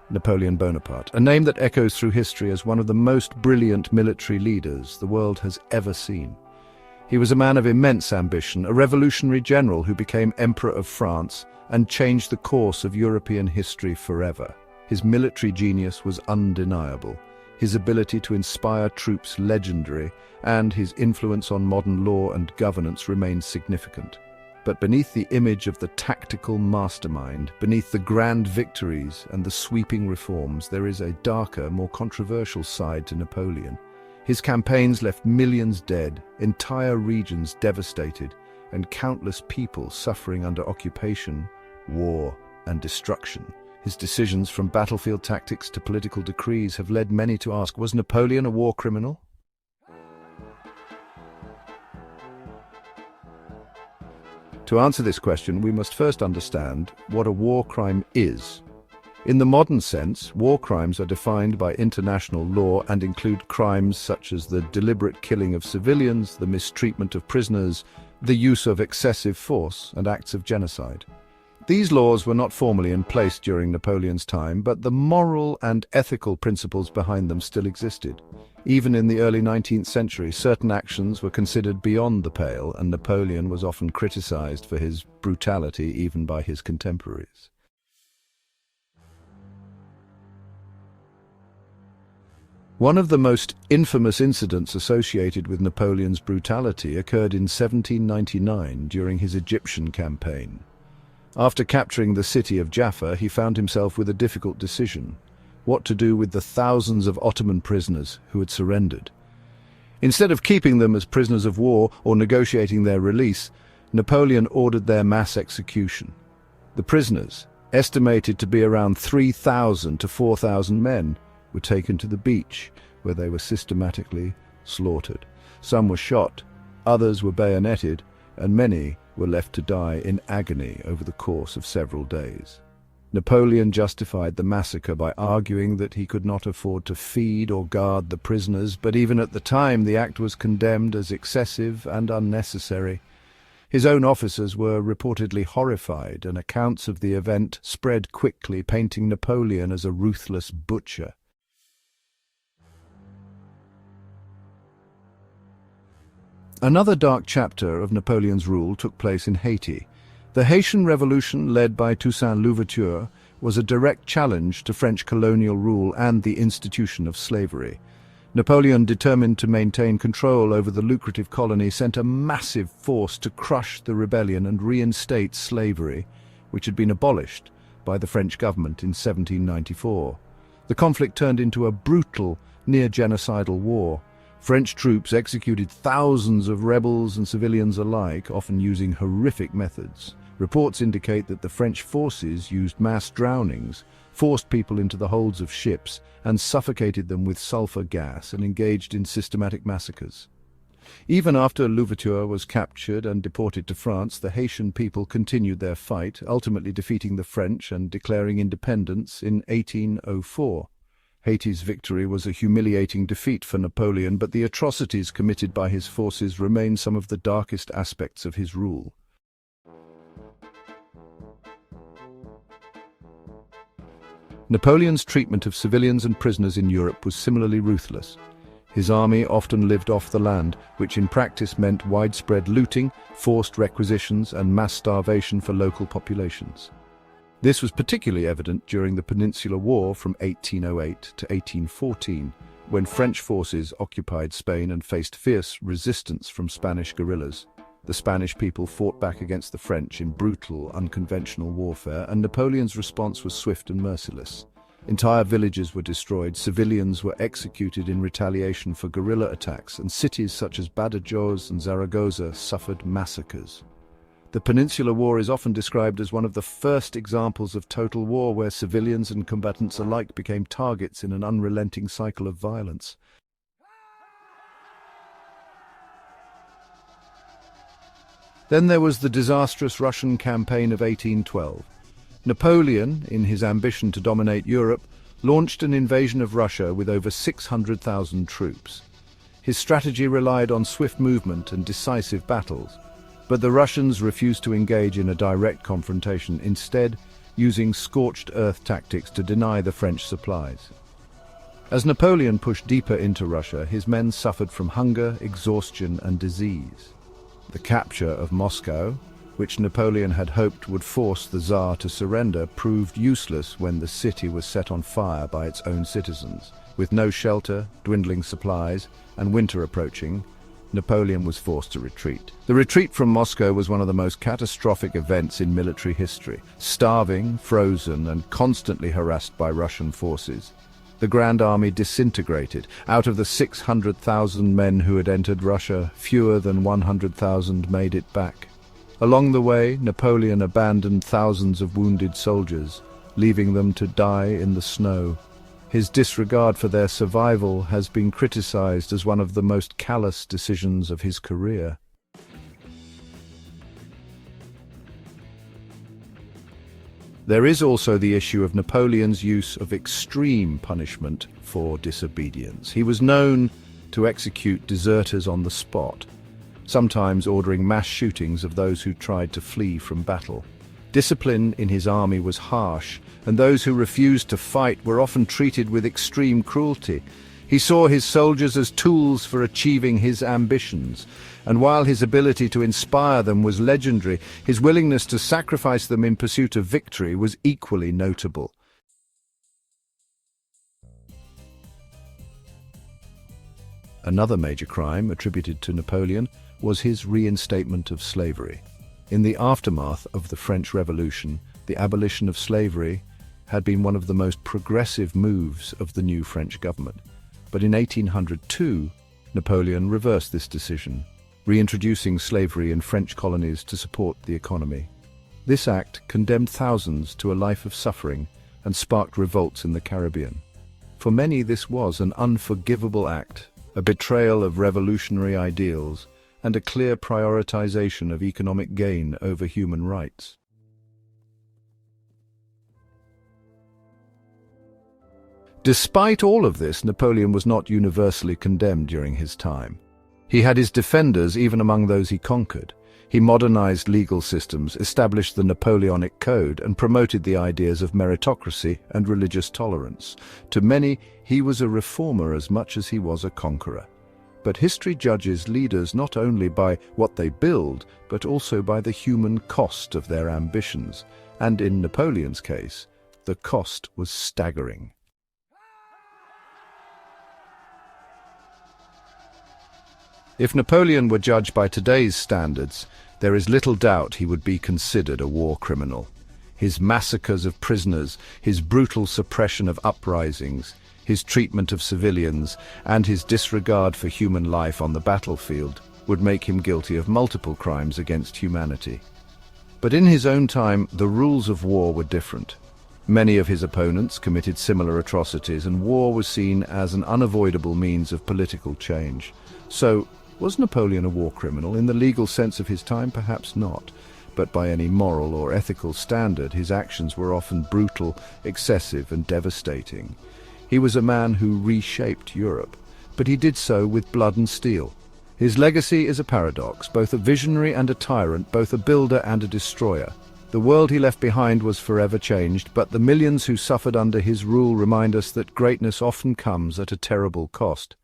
Napoleon Bonaparte, a name that echoes through history as one of the most brilliant military leaders the world has ever seen. He was a man of immense ambition, a revolutionary general who became Emperor of France and changed the course of European history forever. His military genius was undeniable, his ability to inspire troops legendary, and his influence on modern law and governance remains significant. But beneath the image of the tactical mastermind, beneath the grand victories and the sweeping reforms, there is a darker, more controversial side to Napoleon. His campaigns left millions dead, entire regions devastated, and countless people suffering under occupation, war, and destruction. His decisions, from battlefield tactics to political decrees, have led many to ask, was Napoleon a war criminal? To answer this question, we must first understand what a war crime is. In the modern sense, war crimes are defined by international law and include crimes such as the deliberate killing of civilians, the mistreatment of prisoners, the use of excessive force, and acts of genocide. These laws were not formally in place during Napoleon's time, but the moral and ethical principles behind them still existed. Even in the early 19th century, certain actions were considered beyond the pale, and Napoleon was often criticized for his brutality even by his contemporaries. One of the most infamous incidents associated with Napoleon's brutality occurred in 1799 during his Egyptian campaign. After capturing the city of Jaffa, he found himself with a difficult decision: what to do with the thousands of Ottoman prisoners who had surrendered. Instead of keeping them as prisoners of war or negotiating their release, Napoleon ordered their mass execution. The prisoners, estimated to be around 3,000 to 4,000 men, were taken to the beach, where they were systematically slaughtered. Some were shot, others were bayoneted, and many were left to die in agony over the course of several days. Napoleon justified the massacre by arguing that he could not afford to feed or guard the prisoners, but even at the time the act was condemned as excessive and unnecessary. His own officers were reportedly horrified, and accounts of the event spread quickly, painting Napoleon as a ruthless butcher. Another dark chapter of Napoleon's rule took place in Haiti. The Haitian Revolution, led by Toussaint Louverture, was a direct challenge to French colonial rule and the institution of slavery. Napoleon, determined to maintain control over the lucrative colony, sent a massive force to crush the rebellion and reinstate slavery, which had been abolished by the French government in 1794. The conflict turned into a brutal, near-genocidal war. French troops executed thousands of rebels and civilians alike, often using horrific methods. Reports indicate that the French forces used mass drownings, forced people into the holds of ships, and suffocated them with sulfur gas, and engaged in systematic massacres. Even after Louverture was captured and deported to France, the Haitian people continued their fight, ultimately defeating the French and declaring independence in 1804. Haiti's victory was a humiliating defeat for Napoleon, but the atrocities committed by his forces remain some of the darkest aspects of his rule. Napoleon's treatment of civilians and prisoners in Europe was similarly ruthless. His army often lived off the land, which in practice meant widespread looting, forced requisitions, and mass starvation for local populations. This was particularly evident during the Peninsular War from 1808 to 1814, when French forces occupied Spain and faced fierce resistance from Spanish guerrillas. The Spanish people fought back against the French in brutal, unconventional warfare, and Napoleon's response was swift and merciless. Entire villages were destroyed, civilians were executed in retaliation for guerrilla attacks, and cities such as Badajoz and Zaragoza suffered massacres. The Peninsular War is often described as one of the first examples of total war, where civilians and combatants alike became targets in an unrelenting cycle of violence. Then there was the disastrous Russian campaign of 1812. Napoleon, in his ambition to dominate Europe, launched an invasion of Russia with over 600,000 troops. His strategy relied on swift movement and decisive battles, but the Russians refused to engage in a direct confrontation. Instead, using scorched-earth tactics to deny the French supplies. As Napoleon pushed deeper into Russia, his men suffered from hunger, exhaustion, and disease. The capture of Moscow, which Napoleon had hoped would force the Tsar to surrender, proved useless when the city was set on fire by its own citizens. With no shelter, dwindling supplies, and winter approaching, Napoleon was forced to retreat. The retreat from Moscow was one of the most catastrophic events in military history. Starving, frozen, and constantly harassed by Russian forces, the Grand Army disintegrated. Out of the 600,000 men who had entered Russia, fewer than 100,000 made it back. Along the way, Napoleon abandoned thousands of wounded soldiers, leaving them to die in the snow. His disregard for their survival has been criticized as one of the most callous decisions of his career. There is also the issue of Napoleon's use of extreme punishment for disobedience. He was known to execute deserters on the spot, sometimes ordering mass shootings of those who tried to flee from battle. Discipline in his army was harsh, and those who refused to fight were often treated with extreme cruelty. He saw his soldiers as tools for achieving his ambitions, and while his ability to inspire them was legendary, his willingness to sacrifice them in pursuit of victory was equally notable. Another major crime attributed to Napoleon was his reinstatement of slavery. In the aftermath of the French Revolution, the abolition of slavery had been one of the most progressive moves of the new French government. But in 1802, Napoleon reversed this decision, reintroducing slavery in French colonies to support the economy. This act condemned thousands to a life of suffering and sparked revolts in the Caribbean. For many, this was an unforgivable act, a betrayal of revolutionary ideals, and a clear prioritization of economic gain over human rights. Despite all of this, Napoleon was not universally condemned during his time. He had his defenders even among those he conquered. He modernized legal systems, established the Napoleonic Code, and promoted the ideas of meritocracy and religious tolerance. To many, he was a reformer as much as he was a conqueror. But history judges leaders not only by what they build, but also by the human cost of their ambitions. And in Napoleon's case, the cost was staggering. If Napoleon were judged by today's standards, there is little doubt he would be considered a war criminal. His massacres of prisoners, his brutal suppression of uprisings, his treatment of civilians, and his disregard for human life on the battlefield would make him guilty of multiple crimes against humanity. But in his own time, the rules of war were different. Many of his opponents committed similar atrocities, and war was seen as an unavoidable means of political change. So, was Napoleon a war criminal? In the legal sense of his time, perhaps not. But by any moral or ethical standard, his actions were often brutal, excessive, and devastating. He was a man who reshaped Europe, but he did so with blood and steel. His legacy is a paradox, both a visionary and a tyrant, both a builder and a destroyer. The world he left behind was forever changed, but the millions who suffered under his rule remind us that greatness often comes at a terrible cost.